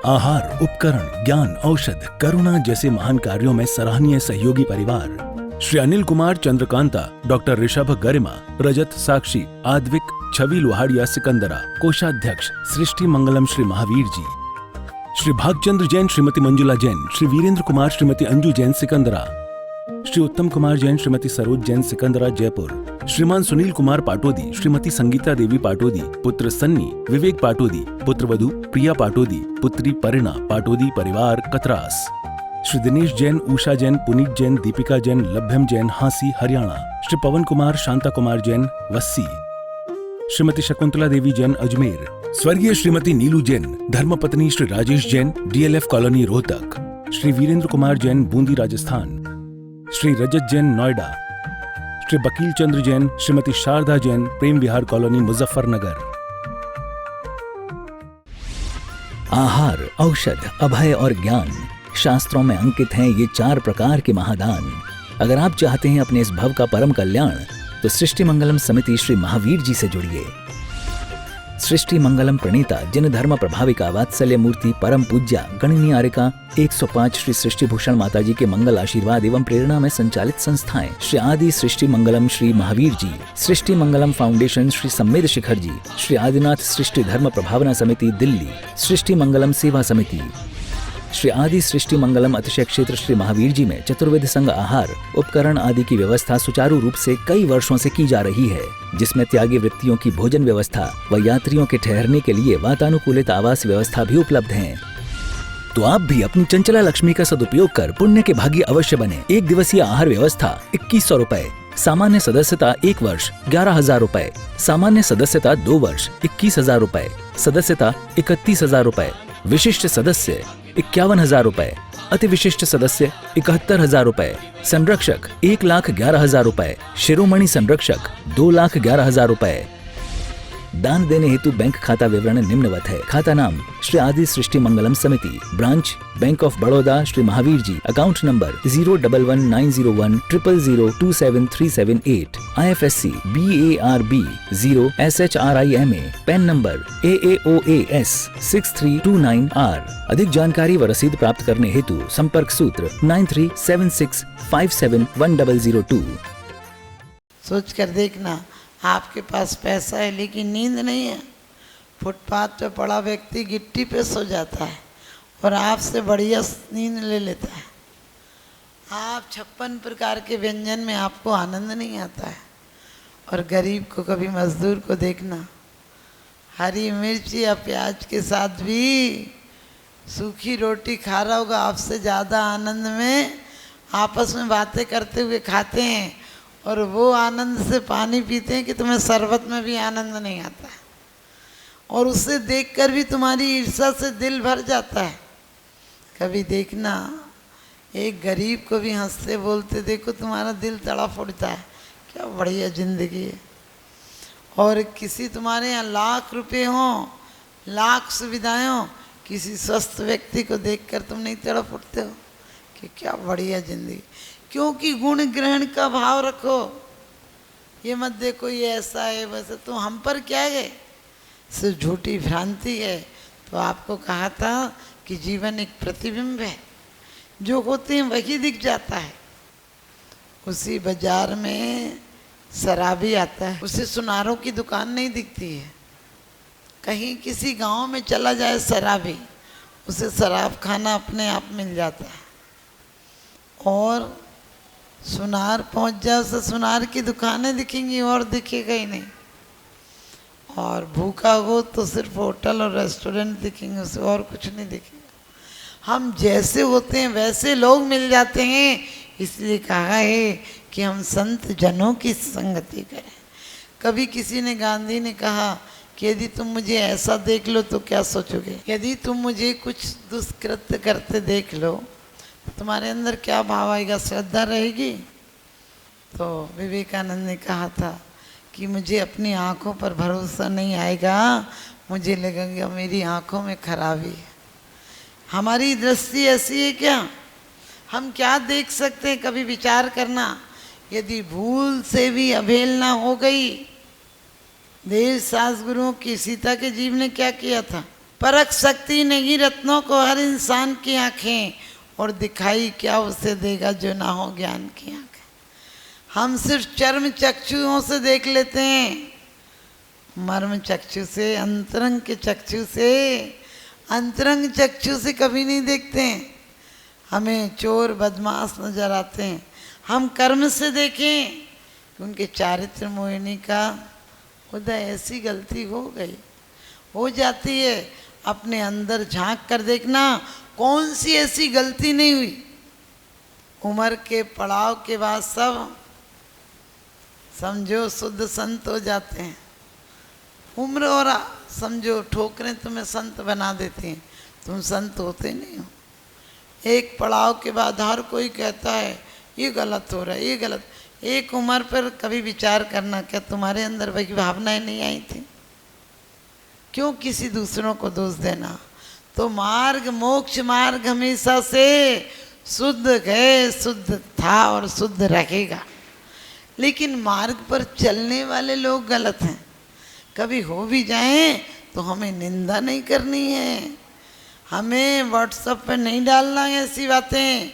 आहार, उपकरण, ज्ञान, औषध, करुणा जैसे महान कार्यों में सराहनीय सहयोगी परिवार श्री अनिल कुमार चंद्रकांता, डॉक्टर ऋषभ गरिमा, रजत साक्षी, आद्विक, छवि लोहाड़िया सिकंदरा, कोषाध्यक्ष सृष्टि मंगलम श्री महावीर जी, श्री भागचंद्र जैन, श्रीमती मंजुला जैन, श्री वीरेंद्र कुमार, श्रीमती अंजू जैन सिकंदरा, श्री उत्तम कुमार जैन, श्रीमती सरोज जैन सिकंदरा जयपुर, श्रीमान सुनील कुमार पाटोदी, श्रीमती संगीता देवी पाटोदी, पुत्र सन्नी, विवेक पाटोदी, पुत्रवधू प्रिया पाटोदी, पुत्री परिणा पाटोदी परिवार कतरास, श्री दिनेश जैन, उषा जैन, पुनीत जैन, दीपिका जैन, लभ्यम जैन हांसी हरियाणा, श्री पवन कुमार, शांता कुमार जैन वस्सी, श्रीमती शकुंतला देवी जैन अजमेर, स्वर्गीय श्रीमती नीलू जैन, धर्मपत्नी श्री राजेश जैन, डीएलएफ कॉलोनी रोहतक, श्री वीरेंद्र कुमार जैन बूंदी राजस्थान, श्री रजत जैन नोएडा, श्री बकील चंद्र जैन, श्रीमती शारदा जैन, प्रेम विहार कॉलोनी मुजफ्फरनगर। आहार, औषध, अभय और ज्ञान शास्त्रों में अंकित हैं ये 4 प्रकार के महादान। अगर आप चाहते हैं अपने इस भव का परम कल्याण, तो सृष्टि मंगलम समिति श्री महावीर जी से जुड़िए। सृष्टि मंगलम प्रणीता जिन धर्म प्रभाविका वात्सल्य मूर्ति परम पूज्या गणनीय आर्यका 105 श्री सृष्टि भूषण माता जी के मंगल आशीर्वाद एवं प्रेरणा में संचालित संस्थाएं श्री आदि सृष्टि मंगलम श्री महावीर जी, सृष्टि मंगलम फाउंडेशन श्री सम्मेद शिखर जी, श्री आदिनाथ सृष्टि धर्म प्रभावना समिति दिल्ली, सृष्टि मंगलम सेवा समिति, श्री आदि सृष्टि मंगलम अतिशय क्षेत्र श्री महावीर जी में चतुर्वेद संघ आहार उपकरण आदि की व्यवस्था सुचारू रूप से कई वर्षों से की जा रही है, जिसमें त्यागी वृत्तियों की भोजन व्यवस्था व यात्रियों के ठहरने के लिए वातानुकूलित आवास व्यवस्था भी उपलब्ध है। तो आप भी अपनी चंचला लक्ष्मी का सदुपयोग कर पुण्य के भागी अवश्य बने। 1 दिवसीय आहार व्यवस्था 2100 रुपए, सामान्य सदस्यता 1 वर्ष 11,000 रुपए, सामान्य सदस्यता 2 वर्ष 21,000 रुपए, सदस्यता 31,000 रुपए, विशिष्ट सदस्य 51,000 रुपए, अति विशिष्ट सदस्य 71,000 रुपए, संरक्षक 1,11,000 रुपए, शिरोमणि संरक्षक 2,11,000 रुपए। दान देने हेतु बैंक खाता विवरण निम्नवत है। खाता नाम श्री आदि Srishti Mangalam Samiti, branch bank of Baroda Shri Mahavir ji, account number 0119010027378, IFSC BARB 0 SHRIMA, PAN number AAOAS 6329R। अधिक जानकारी व रसीद प्राप्त करने हेतु संपर्क सूत्र 9376571002। सोच कर देखना, आपके पास पैसा है लेकिन नींद नहीं है। फुटपाथ पे पड़ा व्यक्ति गिट्टी पे सो जाता है और आपसे बढ़िया नींद ले लेता है। आप 56 प्रकार के व्यंजन में आपको आनंद नहीं आता है। और गरीब को, कभी मजदूर को देखना, हरी मिर्च या प्याज के साथ भी सूखी रोटी खा रहा होगा, आपसे ज़्यादा आनंद में आपस में बातें करते हुए खाते हैं, और वो आनंद से पानी पीते हैं कि तुम्हें शरबत में भी आनंद नहीं आता है। और उसे देखकर भी तुम्हारी ईर्ष्या से दिल भर जाता है। कभी देखना, एक गरीब को भी हंसते बोलते देखो, तुम्हारा दिल तड़प उठता है, क्या बढ़िया ज़िंदगी है। और किसी तुम्हारे यहाँ लाख रुपए हों, लाख सुविधाएं हों, किसी स्वस्थ व्यक्ति को देखकर तुम नहीं तड़प उठते हो कि क्या बढ़िया ज़िंदगी। क्योंकि गुण ग्रहण का भाव रखो। ये मत देखो ये ऐसा है वैसे, तो हम पर क्या है, सिर्फ झूठी भ्रांति है। तो आपको कहा था कि जीवन एक प्रतिबिंब है, जो होते हैं वही दिख जाता है। उसी बाजार में शराबी आता है, उसे सुनारों की दुकान नहीं दिखती है। कहीं किसी गांव में चला जाए शराबी, उसे शराब खाना अपने आप मिल जाता है। और सुनार पहुंच जाए, उसे सुनार की दुकानें दिखेंगी और दिखेगा ही नहीं। और भूखा हो तो सिर्फ होटल और रेस्टोरेंट दिखेंगे, उसे और कुछ नहीं दिखेगा। हम जैसे होते हैं वैसे लोग मिल जाते हैं, इसलिए कहा है कि हम संत जनों की संगति करें। कभी किसी ने, गांधी ने कहा कि यदि तुम मुझे ऐसा देख लो तो क्या सोचोगे, यदि तुम मुझे कुछ दुष्कृत्य करते देख लो तुम्हारे अंदर क्या भाव आएगा, श्रद्धा रहेगी। तो विवेकानंद ने कहा था कि मुझे अपनी आँखों पर भरोसा नहीं आएगा, मुझे लगेगा मेरी आँखों में खराबी है। हमारी दृष्टि ऐसी है क्या, हम क्या देख सकते हैं, कभी विचार करना। यदि भूल से भी अवहेलना हो गई, देव सास गुरुओं की, सीता के जीव ने क्या किया था, परख सकती नहीं रत्नों को हर इंसान की आंखें, और दिखाई क्या उसे देगा जो ना हो ज्ञान की आंखें। हम सिर्फ चर्म चक्षुओं से देख लेते हैं, मर्म चक्षु से, अंतरंग के चक्षु से, अंतरंग चक्षु से कभी नहीं देखते हैं। हमें चोर बदमाश नजर आते हैं, हम कर्म से देखें कि उनके चारित्र मोहिनी का उदय। ऐसी गलती हो जाती है। अपने अंदर झांक कर देखना, कौन सी ऐसी गलती नहीं हुई। उम्र के पड़ाव के बाद सब समझो शुद्ध संत हो जाते हैं। उम्र और समझो ठोकरें तुम्हें संत बना देती हैं, तुम संत होते नहीं हो। एक पड़ाव के बाद हर कोई कहता है ये गलत हो रहा है, ये गलत। एक उम्र पर कभी विचार करना, क्या तुम्हारे अंदर वही भावनाएं नहीं आई थी? क्यों किसी दूसरों को दोष देना? तो मार्ग, मोक्ष मार्ग हमेशा से शुद्ध है, शुद्ध था और शुद्ध रहेगा। लेकिन मार्ग पर चलने वाले लोग गलत हैं। कभी हो भी जाएं तो हमें निंदा नहीं करनी है, हमें व्हाट्सएप पर नहीं डालना है ऐसी बातें,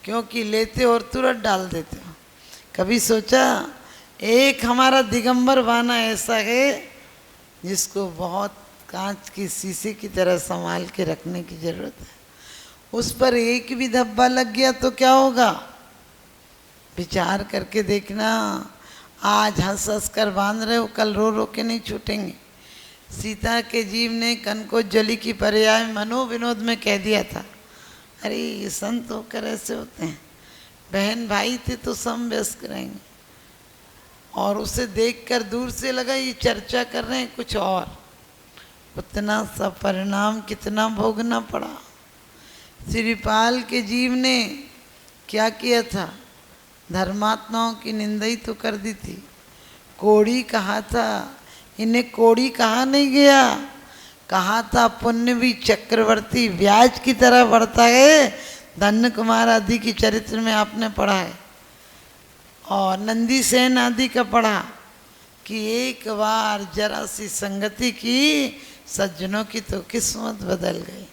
क्योंकि लेते और तुरंत डाल देते हो। कभी सोचा? एक हमारा दिगंबर बाना ऐसा है जिसको बहुत कांच की शीशे की तरह संभाल के रखने की जरूरत है। उस पर एक भी धब्बा लग गया तो क्या होगा? विचार करके देखना। आज हंस हंस कर बांध रहे हो, कल रो रो के नहीं छूटेंगे। सीता के जीव ने कनकोज्वली की पर्याय मनोविनोद में कह दिया था, अरे ये संत होकर ऐसे होते हैं। बहन भाई थे तो समवयस्क रहेंगे, और उसे देखकर दूर से लगा ये चर्चा कर रहे हैं कुछ और। उतना सा परिणाम कितना भोगना पड़ा। श्रीपाल के जीव ने क्या किया था? धर्मात्माओं की निंदा ही तो कर दी थी। कोड़ी कहा था, इन्हें कोड़ी कहा नहीं गया, कहा था पुण्य भी चक्रवर्ती ब्याज की तरह बढ़ता है। धन्य कुमार आदि की चरित्र में आपने पढ़ा है, और नंदी सेन आदि का पढ़ा कि एक बार जरा सी संगति की सज्जनों की तो किस्मत बदल गई।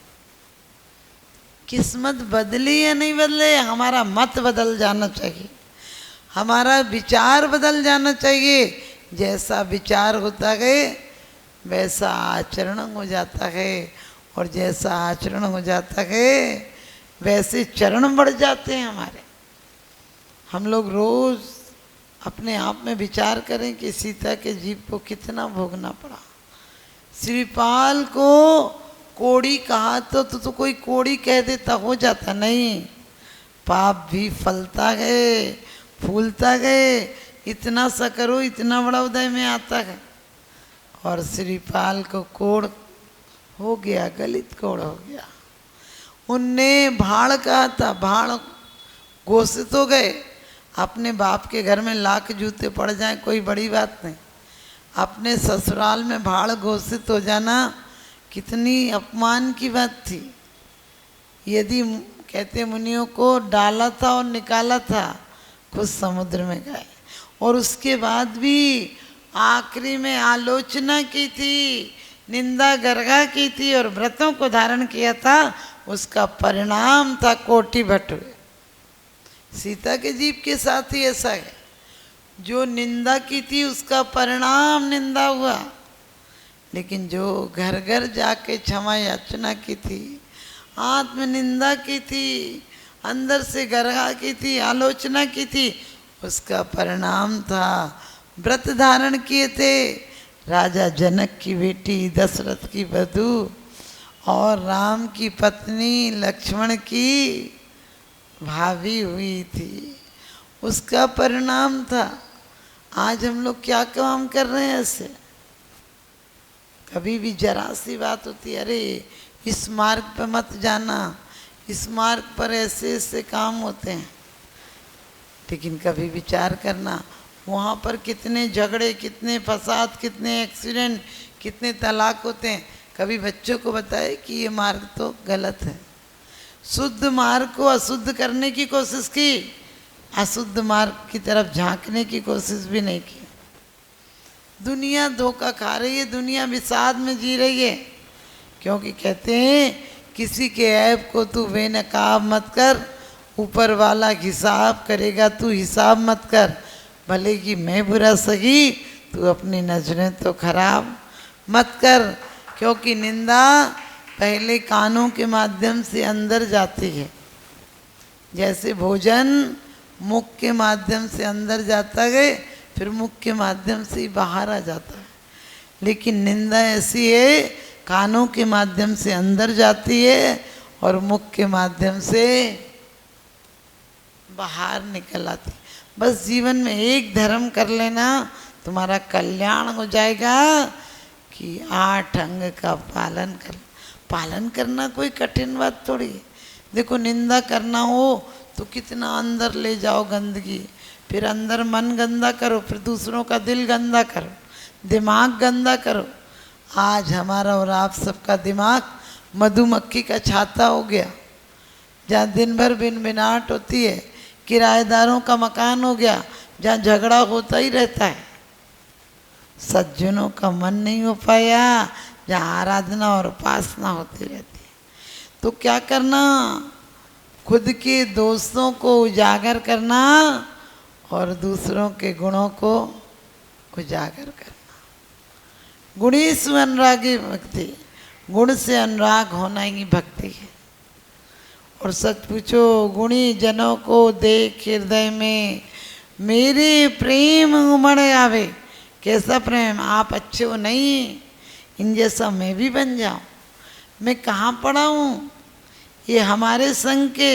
किस्मत बदली या नहीं बदले, हमारा मत बदल जाना चाहिए, हमारा विचार बदल जाना चाहिए। जैसा विचार होता है वैसा आचरण हो जाता है, और जैसा आचरण हो जाता है वैसे चरण बढ़ जाते हैं हमारे। हम लोग रोज अपने आप में विचार करें कि सीता के जीव को कितना भोगना पड़ा। श्रीपाल को कोड़ी कहा तो कोई कोड़ी कह देता हो जाता नहीं, पाप भी फलता है, फूलता है। इतना सा करो इतना बड़ा उदय में आता है। और श्रीपाल को कोड़ हो गया, गलित कोड़ हो गया। उनने भाड़ कहा था, भाड़ घोषित हो गए। अपने बाप के घर में लाख जूते पड़ जाएं कोई बड़ी बात नहीं, अपने ससुराल में भाड़ घोषित हो जाना कितनी अपमान की बात थी। यदि कहते मुनियों को डाला था और निकाला था, खुद समुद्र में गए, और उसके बाद भी आखिरी में आलोचना की थी, निंदा गर्गा की थी, और व्रतों को धारण किया था। उसका परिणाम था कोटि भटुए। सीता के जीव के साथ ही ऐसा है, जो निंदा की थी उसका परिणाम निंदा हुआ। लेकिन जो घर घर जाके क्षमा याचना की थी, आत्म निंदा की थी, अंदर से गर्गा की थी, आलोचना की थी, उसका परिणाम था व्रत धारण किए थे। राजा जनक की बेटी दशरथ की वधू और राम की पत्नी लक्ष्मण की भाभी हुई थी, उसका परिणाम था। आज हम लोग क्या काम कर रहे हैं ऐसे? कभी भी जरा सी बात होती है, अरे इस मार्ग पर मत जाना, इस मार्ग पर ऐसे ऐसे काम होते हैं। लेकिन कभी विचार करना, वहाँ पर कितने झगड़े, कितने फसाद, कितने एक्सीडेंट, कितने तलाक होते हैं। कभी बच्चों को बताए कि ये मार्ग तो गलत है। शुद्ध मार्ग को अशुद्ध करने की कोशिश की, अशुद्ध मार्ग की तरफ झांकने की कोशिश भी नहीं की। दुनिया धोखा खा रही है, दुनिया विषाद में जी रही है, क्योंकि कहते हैं किसी के ऐब को तू बेनकाब मत कर, ऊपर वाला हिसाब करेगा, तू हिसाब मत कर। भले कि मैं बुरा सही, तू अपनी नजरें तो खराब मत कर। क्योंकि निंदा पहले कानों के माध्यम से अंदर जाती है, जैसे भोजन मुख के माध्यम से अंदर जाता है, फिर मुख के माध्यम से ही बाहर आ जाता है। लेकिन निंदा ऐसी है, कानों के माध्यम से अंदर जाती है और मुख के माध्यम से बाहर निकल आती है। बस जीवन में एक धर्म कर लेना, तुम्हारा कल्याण हो जाएगा कि 8 अंग का पालन कर। पालन करना कोई कठिन बात थोड़ी है। देखो निंदा करना हो तो कितना अंदर ले जाओ गंदगी, फिर अंदर मन गंदा करो, फिर दूसरों का दिल गंदा करो, दिमाग गंदा करो। आज हमारा और आप सबका दिमाग मधुमक्खी का छाता हो गया, जहाँ दिन भर भिनभिनाहट होती है। किराएदारों का मकान हो गया, जहाँ झगड़ा होता ही रहता है। सज्जनों का मन नहीं हो पाया, जहाँ आराधना और उपासना होती रहती है। तो क्या करना, खुद के दोस्तों को उजागर करना और दूसरों के गुणों को उजागर करना। गुणेषु अनुरागी भक्ति, गुण से अनुराग होना ही भक्ति है। और सच पूछो, गुणी जनों को देख हृदय में मेरे प्रेम उमड़ आवे। कैसा प्रेम, आप अच्छे हो नहीं, इन जैसा मैं भी बन जाऊं। मैं कहाँ पड़ा हूँ, ये हमारे संग के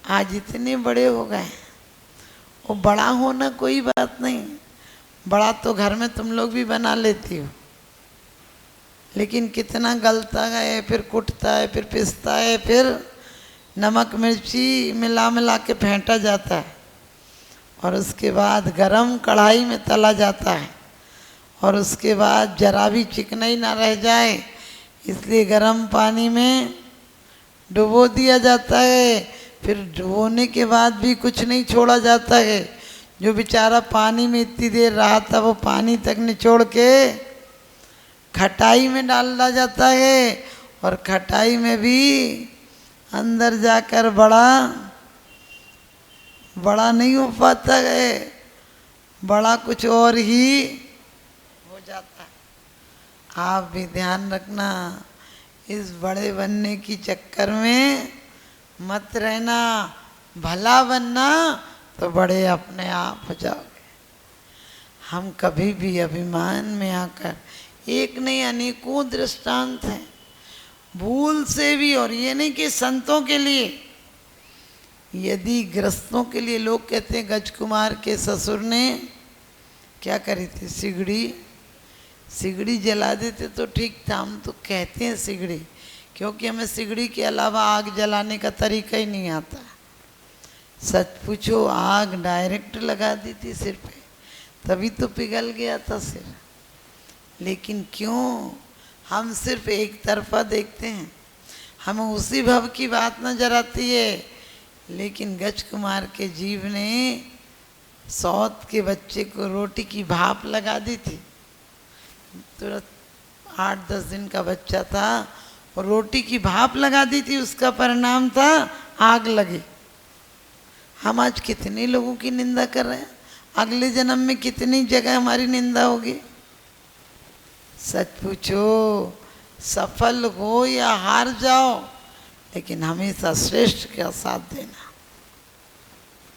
आज इतने बड़े हो गए। वो बड़ा होना कोई बात नहीं, बड़ा तो घर में तुम लोग भी बना लेती हो, लेकिन कितना गलता है, फिर कुटता है, फिर पिसता है, फिर नमक मिर्ची मिला मिला के फेंटा जाता है, और उसके बाद गरम कढ़ाई में तला जाता है, और उसके बाद जरा भी चिकनाई ना रह जाए इसलिए गरम पानी में डुबो दिया जाता है। फिर डुबोने के बाद भी कुछ नहीं छोड़ा जाता है। जो बेचारा पानी में इतनी देर रहा था, वो पानी तक निचोड़ के खटाई में डाला जाता है, और खटाई में भी अंदर जाकर बड़ा नहीं हो पाता है, बड़ा कुछ और ही हो जाता है। आप भी ध्यान रखना, इस बड़े बनने की चक्कर में मत रहना। भला बनना तो बड़े अपने आप हो जाओगे। हम कभी भी अभिमान में आकर, एक नहीं अनेकों दृष्टांत हैं, भूल से भी, और ये नहीं कि संतों के लिए, यदि ग्रस्तों के लिए। लोग कहते हैं गजकुमार के ससुर ने क्या करी थी, सिगड़ी जला देते तो ठीक था। हम तो कहते हैं सिगड़ी, क्योंकि हमें सिगड़ी के अलावा आग जलाने का तरीका ही नहीं आता। सच पूछो, आग डायरेक्ट लगा दी थी सिर पे, तभी तो पिघल गया था सिर। लेकिन क्यों हम सिर्फ एक तरफा देखते हैं, हमें उसी भव की बात नजर आती है। लेकिन गजकुमार के जीव ने सौत के बच्चे को रोटी की भाप लगा दी थी। तुरंत 8-10 दिन का बच्चा था और रोटी की भाप लगा दी थी, उसका परिणाम था आग लगी। हम आज कितने लोगों की निंदा कर रहे हैं, अगले जन्म में कितनी जगह हमारी निंदा होगी। सच पूछो, सफल हो या हार जाओ, लेकिन हमेशा श्रेष्ठ का साथ देना,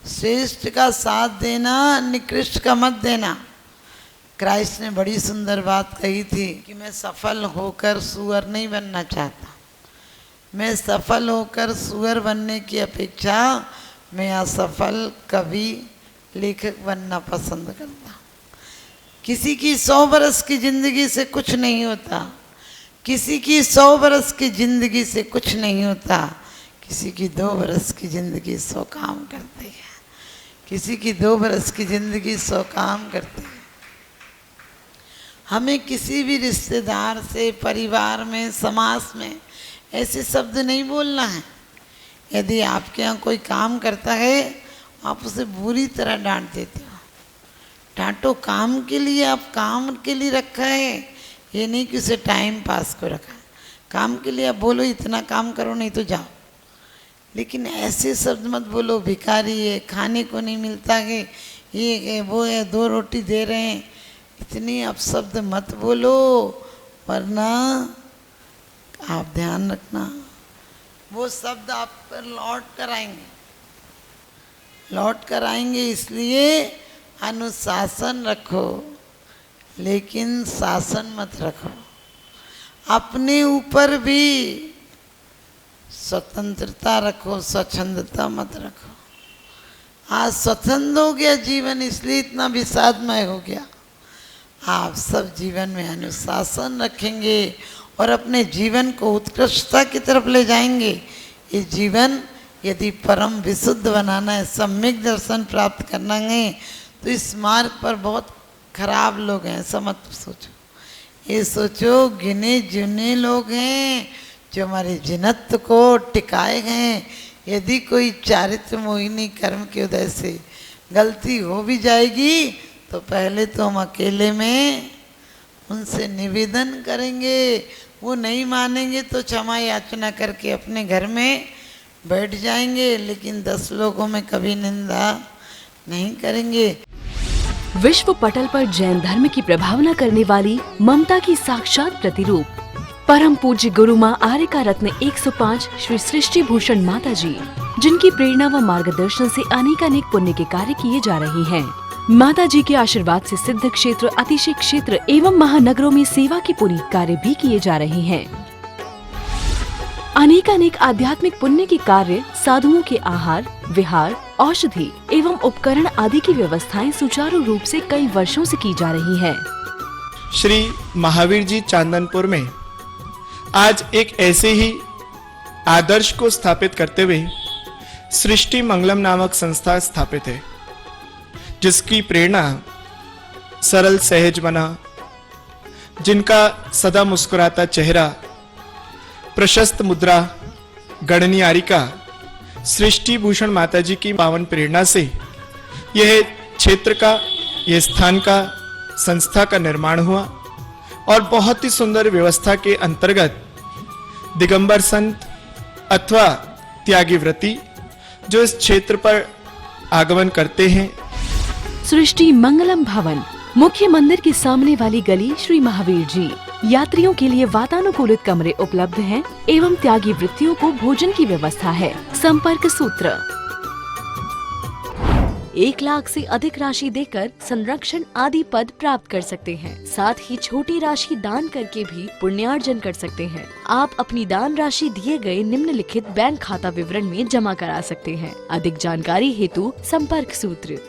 श्रेष्ठ का साथ देना, निकृष्ट का मत देना। क्राइस्ट ने बड़ी सुंदर बात कही थी कि मैं सफल होकर सुअर नहीं बनना चाहता, मैं सफल होकर सुअर बनने की अपेक्षा मैं असफल कवि लेखक बनना पसंद करता हूँ। किसी की 100 बरस की ज़िंदगी से कुछ नहीं होता, किसी की 100 बरस की ज़िंदगी से कुछ नहीं होता, किसी की 2 बरस की ज़िंदगी 100 काम करती है, किसी की 2 बरस की ज़िंदगी 100 काम करती है। हमें किसी भी रिश्तेदार से, परिवार में, समाज में ऐसे शब्द नहीं बोलना है। यदि आपके यहाँ कोई काम करता है, आप उसे बुरी तरह डांट देते हो। डांटो काम के लिए, आप काम के लिए रखा है, ये नहीं कि उसे टाइम पास को रखा है। काम के लिए आप बोलो इतना काम करो नहीं तो जाओ, लेकिन ऐसे शब्द मत बोलो भिखारी है, खाने को नहीं मिलता है, ये है वो है, 2 रोटी दे रहे हैं, इतनी अपशब्द मत बोलो, वरना आप ध्यान रखना वो शब्द आप पर लौट कर आएंगे। इसलिए अनुशासन रखो, लेकिन शासन मत रखो। अपने ऊपर भी स्वतंत्रता रखो, स्वच्छंदता मत रखो। आज स्वतंत्र हो गया जीवन, इसलिए इतना विषादमय हो गया। आप सब जीवन में अनुशासन रखेंगे और अपने जीवन को उत्कृष्टता की तरफ ले जाएंगे। ये जीवन यदि परम विशुद्ध बनाना है, सम्यक दर्शन प्राप्त करना है, तो इस मार्ग पर बहुत खराब लोग हैं, ऐसा मत सोचो। ये सोचो गिने चुने लोग हैं जो हमारे जिनत्व को टिकाए गए। यदि कोई चारित्र मोहिनी कर्म के उदय से गलती हो भी जाएगी तो पहले तो हम अकेले में उनसे निवेदन करेंगे, वो नहीं मानेंगे तो क्षमा याचना करके अपने घर में बैठ जाएंगे, लेकिन 10 लोगों में कभी निंदा नहीं करेंगे। विश्व पटल पर जैन धर्म की प्रभावना करने वाली ममता की साक्षात प्रतिरूप परम पूज्य गुरु माँ आर्यका रत्न 105 श्री सृष्टि भूषण माता जी, जिनकी प्रेरणा व मार्गदर्शन से अनेकानेक पुण्य के कार्य किए जा रहे हैं। माता जी के आशीर्वाद से सिद्ध क्षेत्र, अतिशय क्षेत्र एवं महानगरों में सेवा के पुनीत कार्य भी किए जा रहे हैं। अनेकानेक आध्यात्मिक पुण्य के कार्य, साधुओं के आहार, विहार, औषधि एवं उपकरण आदि की व्यवस्थाएं सुचारू रूप से कई वर्षों से की जा रही है। श्री महावीर जी चांदनपुर में आज एक ऐसे ही आदर्श को स्थापित करते हुए सृष्टि मंगलम नामक संस्था स्थापित है, जिसकी प्रेरणा सरल सहज बना, जिनका सदा मुस्कुराता चेहरा, प्रशस्त मुद्रा, गणनीयारिका सृष्टि भूषण माता जी की पावन प्रेरणा से यह क्षेत्र का, यह स्थान का, संस्था का निर्माण हुआ और बहुत ही सुंदर व्यवस्था के अंतर्गत दिगंबर संत अथवा त्यागी व्रती जो इस क्षेत्र पर आगमन करते हैं। सृष्टि मंगलम भवन, मुख्य मंदिर के सामने वाली गली, श्री महावीर जी। यात्रियों के लिए वातानुकूलित कमरे उपलब्ध हैं एवं त्यागी वृत्तियों को भोजन की व्यवस्था है। संपर्क सूत्र 1 लाख से अधिक राशि देकर संरक्षण आदि पद प्राप्त कर सकते हैं। साथ ही छोटी राशि दान करके भी पुण्यार्जन कर सकते हैं। आप अपनी दान राशि दिए गए निम्नलिखित बैंक खाता विवरण में जमा करा सकते हैं। अधिक जानकारी हेतु संपर्क सूत्र